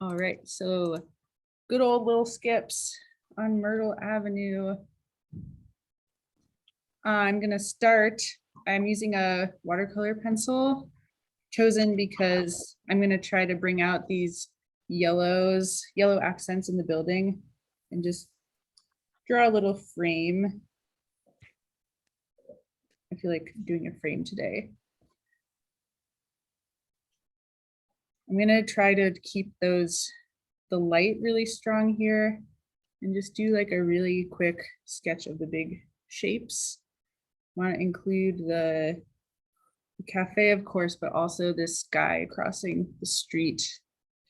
All right, so good old little skips on Myrtle Avenue. I'm gonna start, I'm using a watercolor pencil chosen because I'm gonna try to bring out these yellow accents in the building and just draw a little frame. I feel like doing a frame today. I'm gonna try to keep the light really strong here and just do like a really quick sketch of the big shapes. Want to include the cafe, of course, but also this guy crossing the street.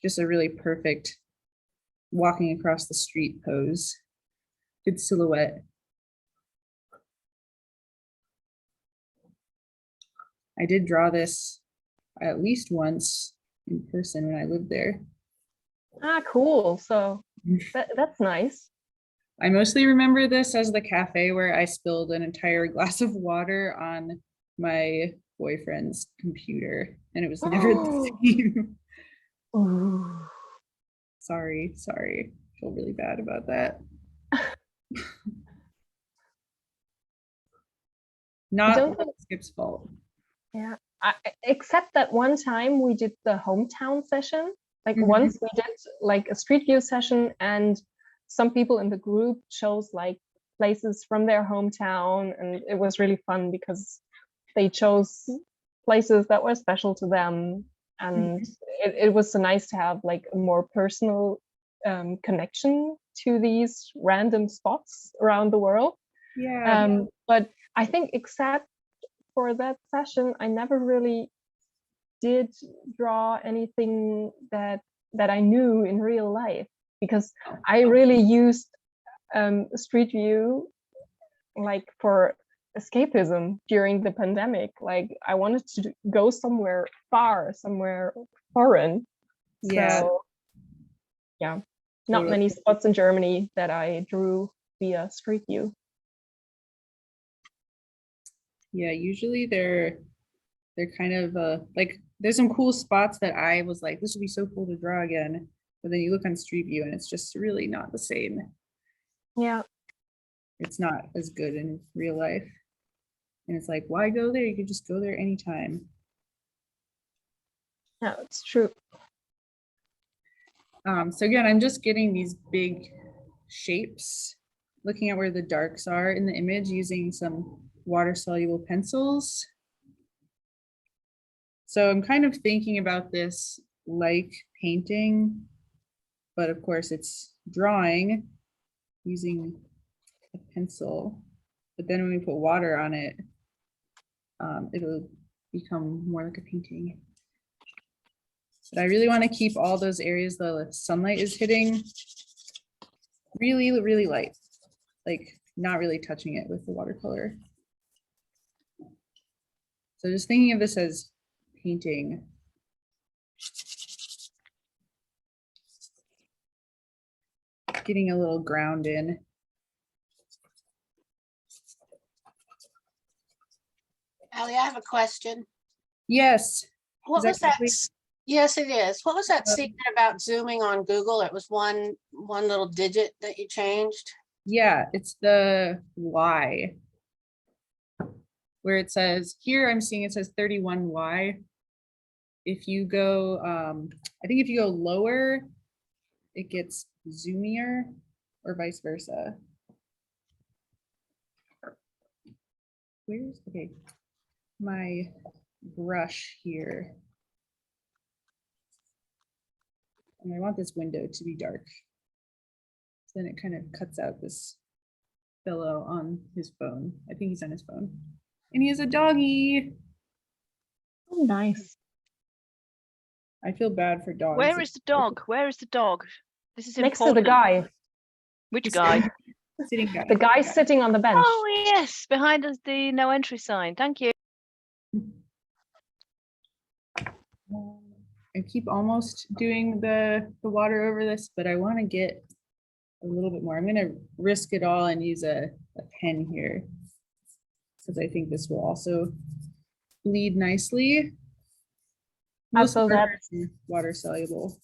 Just a really perfect walking across the street pose. Good silhouette. I did draw this at least once in person when I lived there. Ah, cool. So that's nice. I mostly remember this as the cafe where I spilled an entire glass of water on my boyfriend's computer, and it was never the same. Ooh. Sorry. I feel really bad about that. Not Skip's fault. Yeah, except that one time we did the hometown session. Like once we did like a street view session, and some people in the group chose like places from their hometown, and it was really fun because they chose places that were special to them, and it was so nice to have like a more personal connection to these random spots around the world. Yeah. But I think except for that session, I never really did draw anything that I knew in real life, because I really used Street View like for escapism during the pandemic. Like I wanted to go somewhere far, somewhere foreign. Yeah. So yeah, not many spots in Germany that I drew via Street View. Yeah, usually they're kind of like there's some cool spots that I was like, this would be so cool to draw again. But then you look on Street View and it's just really not the same. Yeah. It's not as good in real life. And it's like, why go there? You could just go there anytime. Yeah, it's true. So again, I'm just getting these big shapes, looking at where the darks are in the image using some water soluble pencils. So I'm kind of thinking about this like painting, but of course it's drawing using a pencil. But then when we put water on it, it'll become more like a painting. But I really want to keep all those areas the sunlight is hitting really, really light, like not really touching it with the watercolor. So just thinking of this as painting. Getting a little ground in. Allie, I have a question. Yes. What was that? Yes, it is. What was that secret about zooming on Google? It was one little digit that you changed. Yeah, it's the Y. Where it says, here I'm seeing it says 31Y. If you go, I think if you go lower, it gets zoomier or vice versa. Where's, okay, my brush here. And I want this window to be dark. So then it kind of cuts out this fellow on his phone. I think he's on his phone. And he has a doggy. Oh, nice. I feel bad for dogs. Where is the dog? Where is the dog? This is next important. to the guy. Which guy? Sitting guy. The guy sitting on the bench. Oh yes, behind us the no entry sign. Thank you. I keep almost doing the water over this, but I want to get a little bit more. I'm going to risk it all and use a pen here because I think this will also bleed nicely. Most Also, that water soluble.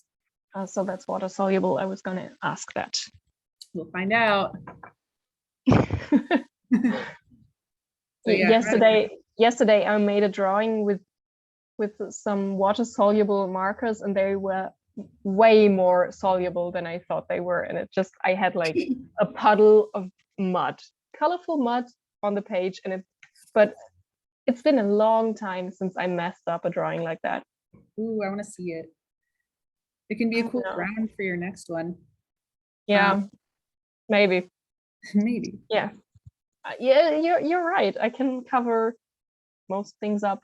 So that's water soluble. I was gonna ask that. We'll find out. So yeah, yesterday I made a drawing with some water soluble markers, and they were way more soluble than I thought they were. And I had like a puddle of mud, colorful mud on the page, but it's been a long time since I messed up a drawing like that. Ooh, I want to see it. It can be a cool know. ground for your next one. Yeah, maybe. Maybe. Yeah. Yeah, you're right. I can cover most things up.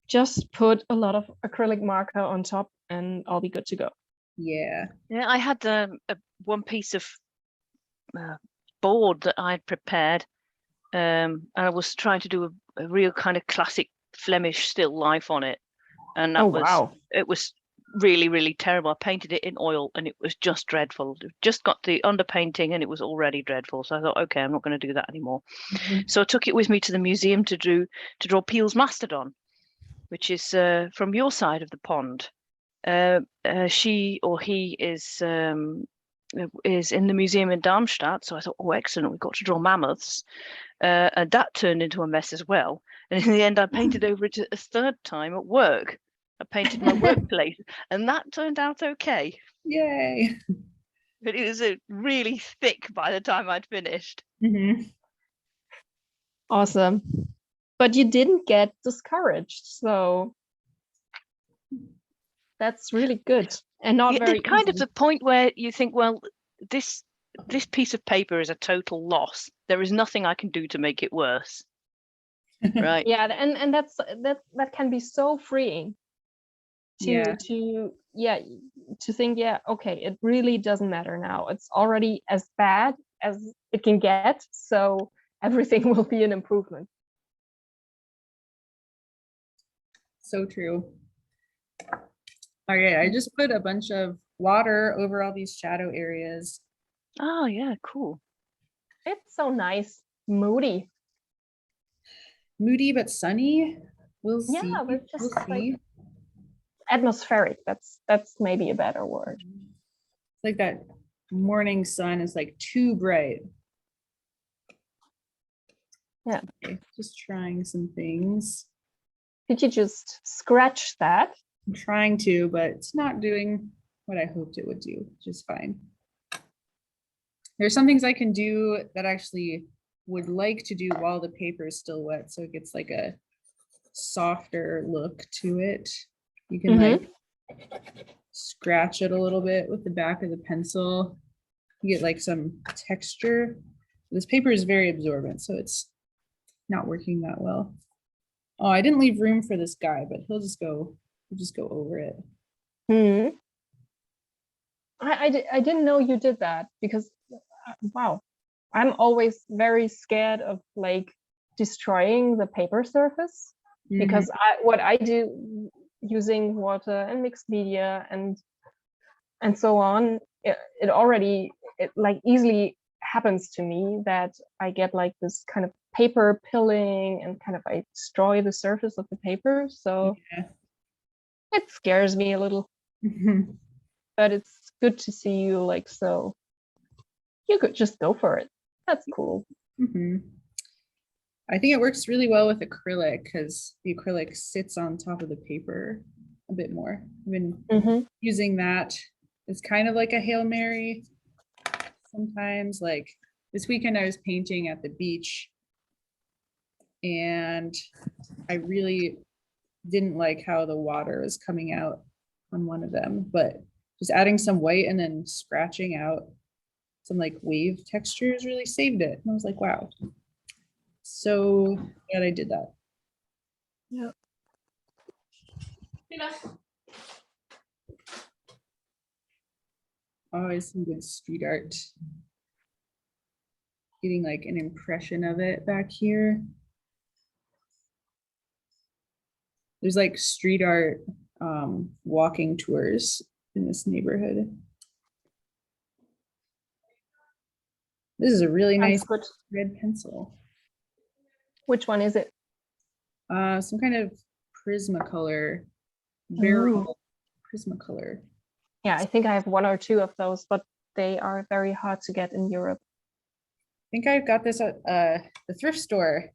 Just put a lot of acrylic marker on top and I'll be good to go. Yeah. Yeah, I had one piece of board that I'd prepared. And I was trying to do a real kind of classic Flemish still life on it. And that it was really, really terrible. I painted it in oil and it was just dreadful. Just got the underpainting and it was already dreadful. So I thought, okay, I'm not going to do that anymore. So I took it with me to the museum to draw Peel's Mastodon, which is from your side of the pond. She or he is in the museum in Darmstadt. So I thought, oh, excellent, we've got to draw mammoths. And that turned into a mess as well. And in the end, I painted over it a third time at work. I painted my workplace, and that turned out okay. Yay. But it was really thick by the time I'd finished. Awesome. But you didn't get discouraged, so that's really good. And not very it's kind easy. of the point where you think, well, this piece of paper is a total loss. There is nothing I can do to make it worse. Right. Yeah, and that can be so freeing to think, yeah, okay, it really doesn't matter now. It's already as bad as it can get, so everything will be an improvement. So true. Okay, I just put a bunch of water over all these shadow areas. Oh yeah, cool. It's so nice, moody. Moody but sunny. We'll see. Yeah, but just We'll see. like atmospheric. That's maybe a better word. It's like that morning sun is like too bright. Yeah. Okay, just trying some things. Did you just scratch that? I'm trying to, but it's not doing what I hoped it would do, which is fine. There's some things I can do that I actually would like to do while the paper is still wet, so it gets like a softer look to it. You can like scratch it a little bit with the back of the pencil. You get like some texture. This paper is very absorbent, so it's not working that well. Oh, I didn't leave room for this guy, but he'll just go over it. I didn't know you did that, because wow, I'm always very scared of like destroying the paper surface, because what I do using water and mixed media and so on, it already like easily happens to me that I get like this kind of paper pilling and kind of I destroy the surface of the paper. So it scares me a little, but it's good to see you like, so you could just go for it. That's cool. I think it works really well with acrylic because the acrylic sits on top of the paper a bit more. I've been using that. It's kind of like a Hail Mary. Sometimes, like this weekend I was painting at the beach and I really didn't like how the water was coming out on one of them, but just adding some white and then scratching out some like wave textures really saved it. And I was like, wow, so glad I did that. Yeah. Always some good street art. Getting like an impression of it back here. There's like street art walking tours in this neighborhood. This is a really nice red pencil. Which one is it? Some kind of Prismacolor. barrel Prismacolor. Yeah, I think I have 1 or 2 of those, but they are very hard to get in Europe. I think I got this at the thrift store.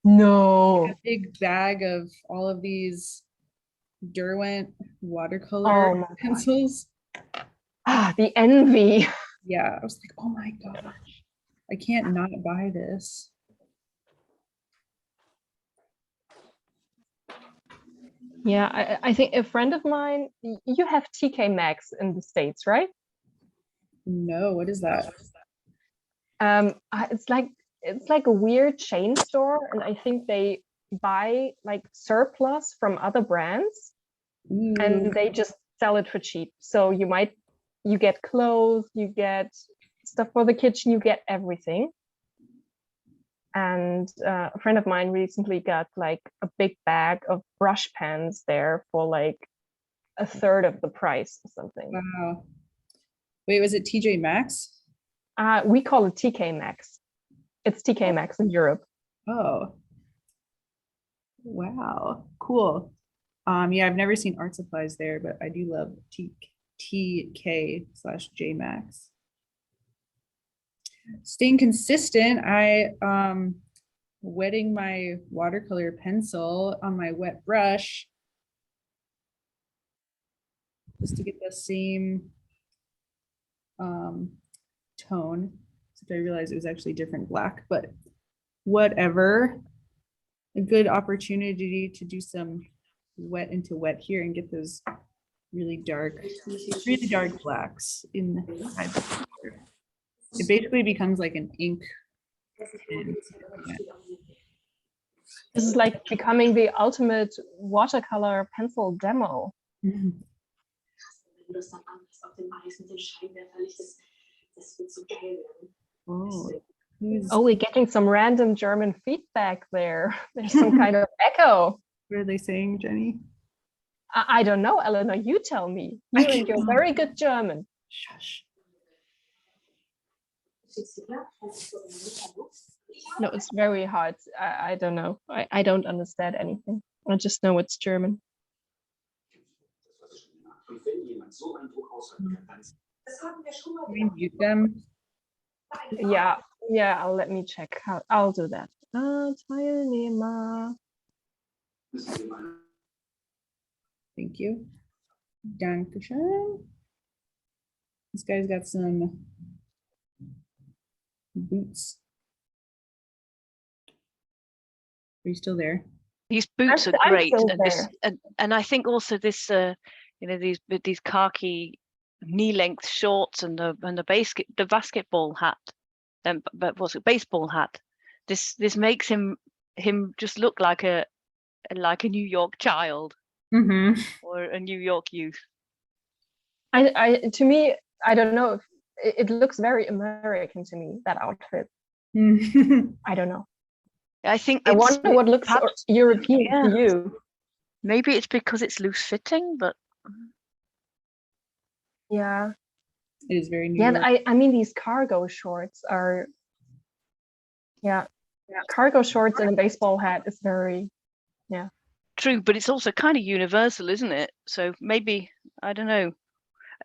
No. A big bag of all of these Derwent watercolor Oh my God. pencils. Ah, the envy. Yeah, I was like, oh my gosh, I can't not buy this. Yeah, I think a friend of mine, you have TK Maxx in the States, right? No, what is that? It's like a weird chain store, and I think they buy like surplus from other brands Ooh, and they just sell it for cheap. So you get clothes, you get stuff for the kitchen, you get everything. And a friend of mine recently got like a big bag of brush pens there for like a third of the price or something. wow. Wait, was it TJ Maxx? We call it TK Maxx. It's TK Maxx in Europe. Oh, wow, cool. Yeah, I've never seen art supplies there, but I do love TK/J Maxx. Staying consistent, I wetting my watercolor pencil on my wet brush just to get the same tone. Except I realized it was actually different black, but whatever. A good opportunity to do some wet into wet here and get those really dark blacks in the picture. It basically becomes like an ink pen. This is like becoming the ultimate watercolor pencil demo. Mhm. Wenn du das dann anmachst auf dem Eis mit den Scheinwerferlicht, das wird so geil werden. Oh, who's, Oh, we're getting some random German feedback there. There's some kind of echo. what are they saying, Jenny? I don't know, Eleanor, you tell me. I You and your can't- very good German. Shush. Schickst du klar? Kannst du so in den Mund. No, it's very hard. I don't know. I don't understand anything. I just know it's German. Und wenn jemand so einen Druck aushalten kann, dann das haben wir schon mal Can we mute them? Yeah, let me check. I'll do that. Teilnehmer. Thank you. Dankeschön. This guy's got some boots. Are you still there? These boots are I'm great, still and this there. and I think also this these khaki knee-length shorts and the basketball hat, but what's it, baseball hat. This makes him just look like a New York child Mm-hmm. or a New York youth. To me, I don't know if it looks very American to me, that outfit. I don't know. I think I wonder what looks perhaps- European yeah. to you. Maybe it's because it's loose fitting, but Yeah. It is very New Yeah, York. I mean, these cargo shorts are, yeah, cargo shorts and a baseball hat is very, true. But it's also kind of universal, isn't it? So maybe I don't know.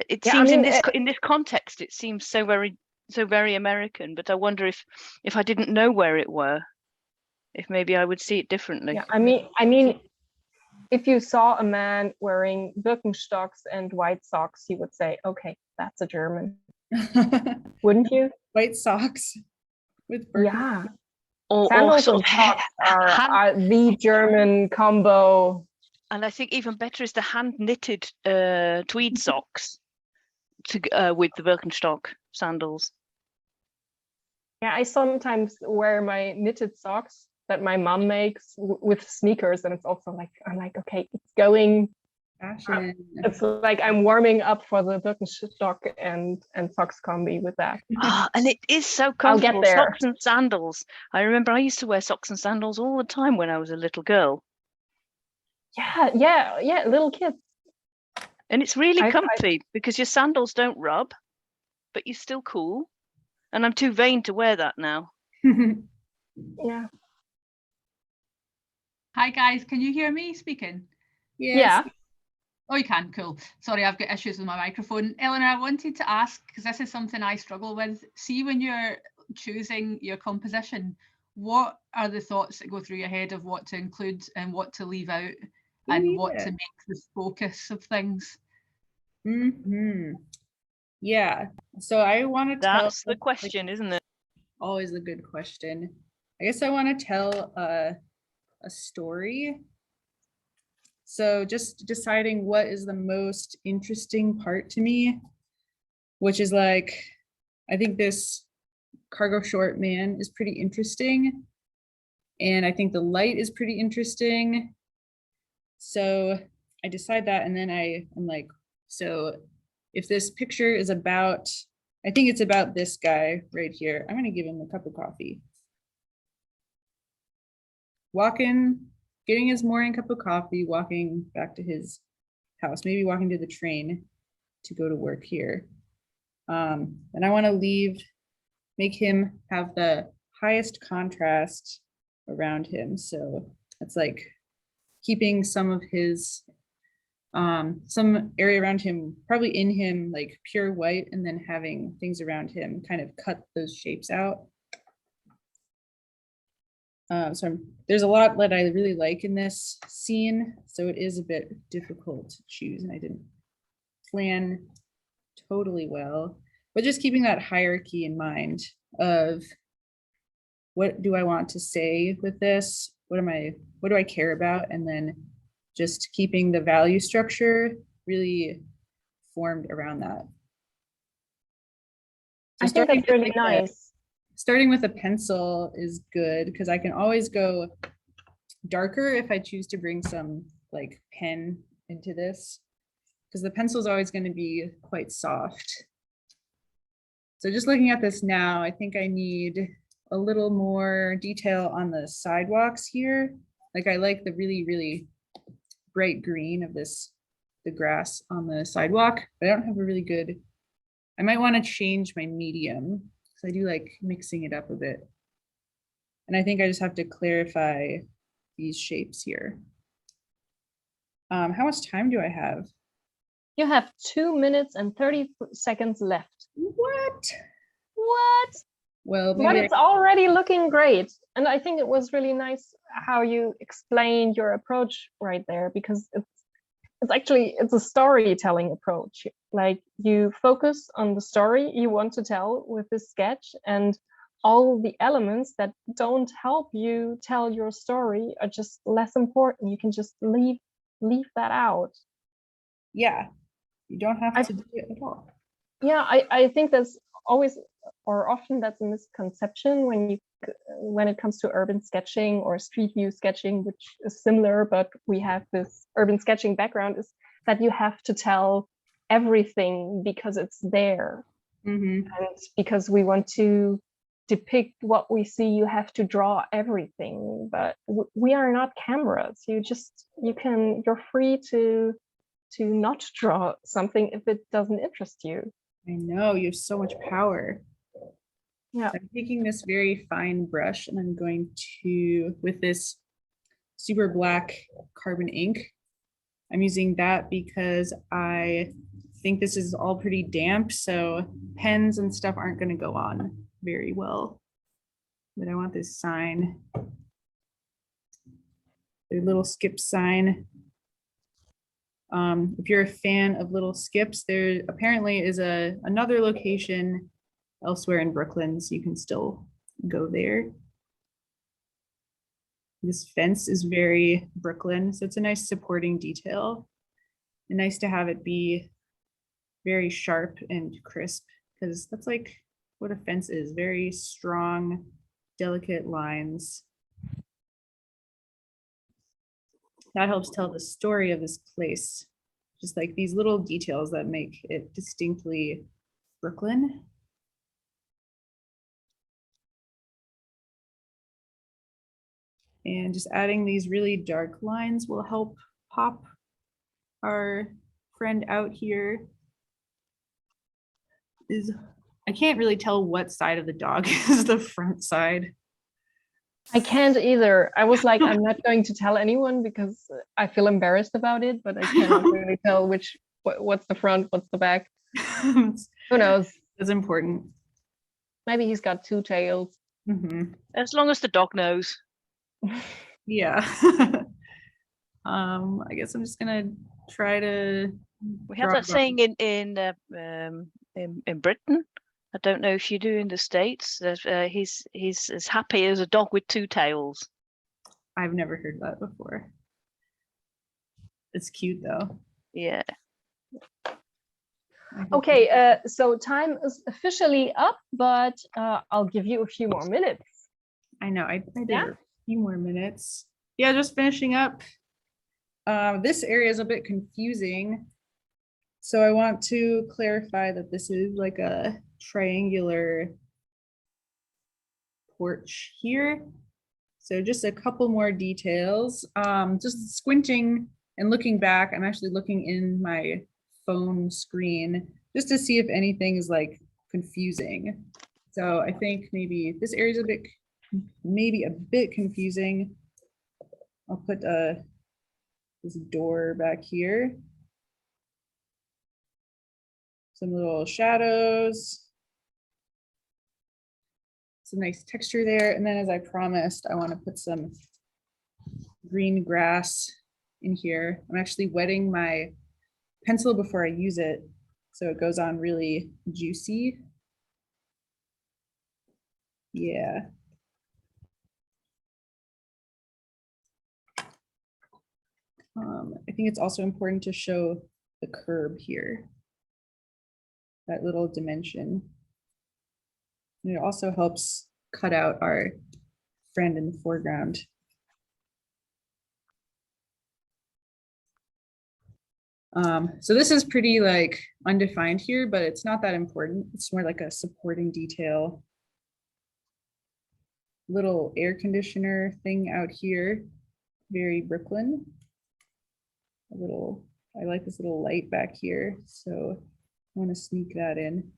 It Yeah, I seems mean, in this context, it seems so very American. But I wonder if I didn't know where it were, if maybe I would see it differently. yeah, I mean, if you saw a man wearing Birkenstocks and white socks, you would say, okay, that's a German, wouldn't you? White socks with Birkenstocks. Yeah. Or Sandals sort and of socks hand- are the German combo. and I think even better is the hand knitted tweed socks with the Birkenstock sandals. Yeah, I sometimes wear my knitted socks that my mom makes with sneakers, and it's also like, I'm like, okay, it's going. Fashion. It's like I'm warming up for the Birkenstock and socks combi with that. And it is so I'll get comfortable. there. Socks and sandals. I remember I used to wear socks and sandals all the time when I was a little girl. Yeah, little kids. And it's really I- comfy because your sandals don't rub, but you're still cool. And I'm too vain to wear that now. Yeah. Hi guys, can you hear me speaking? Yes. Oh, you can, cool. Sorry, I've got issues with my microphone. Eleanor, I wanted to ask, because this is something I struggle with. See, when you're choosing your composition, what are the thoughts that go through your head of what to include and what to leave out, and what to make the focus of things? Yeah, so I want to tell. That's the question, isn't it? Always a good question. I guess I want to tell a story. So just deciding what is the most interesting part to me, which is like, I think this cargo short man is pretty interesting. And I think the light is pretty interesting. So I decide that, and then I'm like, so if this picture is about, I think it's about this guy right here. I'm gonna give him a cup of coffee. Walking, getting his morning cup of coffee, walking back to his house, maybe walking to the train to go to work here. And I want to make him have the highest contrast around him. So it's like keeping some of his, some area around him, probably in him, like pure white, and then having things around him kind of cut those shapes out. There's a lot that I really like in this scene, so it is a bit difficult to choose, and I didn't plan totally well, but just keeping that hierarchy in mind of what do I want to say with this? What do I care about? And then just keeping the value structure really formed around that. So I think that's really nice. Starting with a pencil is good because I can always go darker if I choose to bring some like pen into this, because the pencil is always going to be quite soft. So just looking at this now, I think I need a little more detail on the sidewalks here. Like I like the really, really bright green of the grass on the sidewalk, but I don't have a really good, I might want to change my medium. I do like mixing it up a bit. And I think I just have to clarify these shapes here. How much time do I have? You have 2 minutes and 30 seconds left. What? Well, but it's already looking great. And I think it was really nice how you explained your approach right there, because it's a storytelling approach. Like you focus on the story you want to tell with this sketch, and all the elements that don't help you tell your story are just less important. You can just leave that out. Yeah, you don't have to do it at all. Yeah, I think that's always, or often that's a misconception when it comes to urban sketching or street view sketching, which is similar, but we have this urban sketching background, is that you have to tell everything because it's there. And because we want to depict what we see, you have to draw everything, but we are not cameras. You're free to not draw something if it doesn't interest you. I know, you have so much power. Yeah. I'm taking this very fine brush and I'm going to, with this super black carbon ink, I'm using that because I think this is all pretty damp, so pens and stuff aren't going to go on very well. But I want this sign, the little skip sign. If you're a fan of little skips, there apparently is another location elsewhere in Brooklyn, so you can still go there. This fence is very Brooklyn, so it's a nice supporting detail. And nice to have it be very sharp and crisp, because that's like what a fence is, very strong, delicate lines. That helps tell the story of this place. Just like these little details that make it distinctly Brooklyn. And just adding these really dark lines will help pop our friend out here. I can't really tell what side of the dog is the front side. I can't either. I was like, I'm not going to tell anyone because I feel embarrassed about it, but I cannot really tell what's the front, what's the back. Who knows? It's important. Maybe he's got two tails. Mhm. As long as the dog knows. Yeah. I guess I'm just gonna try to. We have draw that saying in Britain. I don't know if you do in the States. That he's as happy as a dog with two tails. I've never heard that before. It's cute though. Yeah. I hope Okay, so time is officially up, but I'll give you a few more minutes. I know. I did Yeah? a few more minutes. Yeah, just finishing up. This area is a bit confusing. So I want to clarify that this is like a triangular porch here. So just a couple more details. Just squinting and looking back, I'm actually looking in my phone screen just to see if anything is like confusing. So I think maybe this area is maybe a bit confusing. I'll put this door back here. Some little shadows. Some nice texture there. And then as I promised, I want to put some green grass in here. I'm actually wetting my pencil before I use it, so it goes on really juicy. Yeah. I think it's also important to show the curb here, that little dimension. And it also helps cut out our friend in the foreground. So this is pretty like undefined here, but it's not that important. It's more like a supporting detail. Little air conditioner thing out here, very Brooklyn. I like this little light back here, so I want to sneak that in.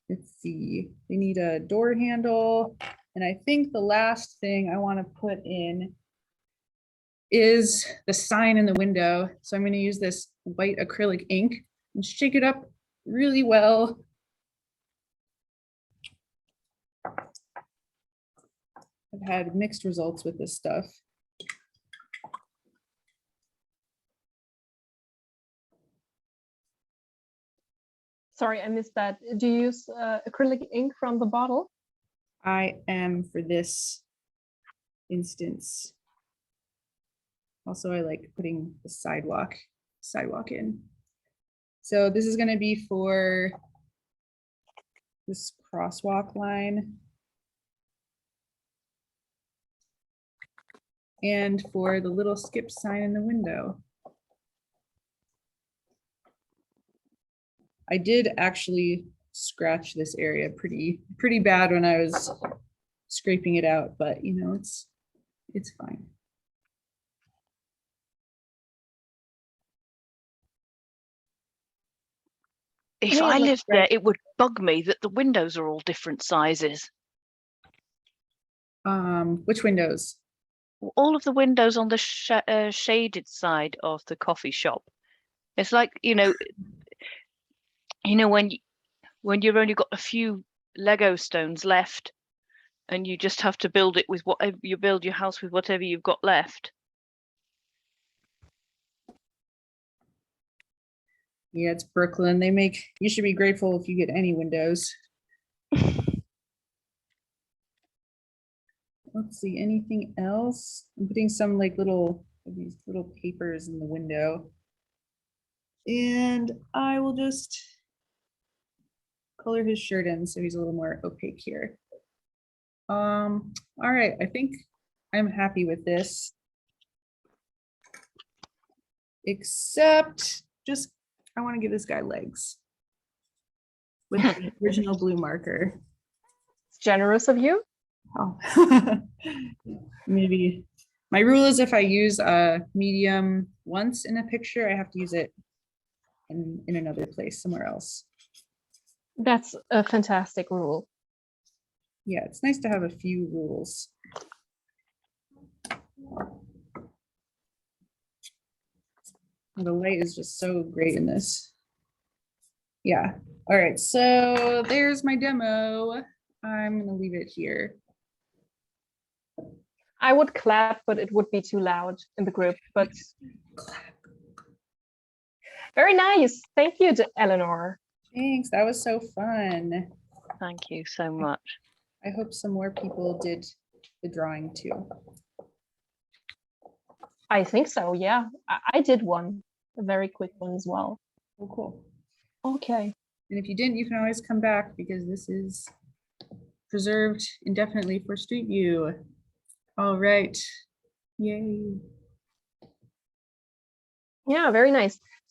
Let's see, they need a door handle. And I think the last thing I want to put in is the sign in the window. So I'm going to use this white acrylic ink and shake it up really well. I've had mixed results with this stuff. Sorry, I missed that. Do you use acrylic ink from the bottle? I am for this instance. Also, I like putting the sidewalk in. So this is going to be for this crosswalk line. And for the little skip sign in the window. I did actually scratch this area pretty bad when I was scraping it out, but you know, it's fine. If Yeah, I it looks lived there, great. it would bug me that the windows are all different sizes. Which windows? All of the windows on the shaded side of the coffee shop. It's like, when you've only got a few Lego stones left and you just have to build it with whatever you build your house with, whatever you've got left. Yeah, it's Brooklyn. You should be grateful if you get any windows. Let's see, anything else? I'm putting some like these little papers in the window. And I will just color his shirt in so he's a little more opaque here. All right, I think I'm happy with this. Except I want to give this guy legs with the original blue marker. It's generous of you. Oh. Maybe my rule is if I use a medium once in a picture, I have to use it in another place somewhere else. That's a fantastic rule. Yeah, it's nice to have a few rules. The light is just so great in this. Yeah. All right. So there's my demo. I'm going to leave it here. I would clap, but it would be too loud in the group. But very nice. Thank you, Eleanor. Thanks. That was so fun. Thank you so much. I hope some more people did the drawing too. I think so. Yeah, I did one, a very quick one as well. Oh, cool. Okay. And if you didn't, you can always come back because this is preserved indefinitely for Street View. All right. Yay. Yeah, very nice.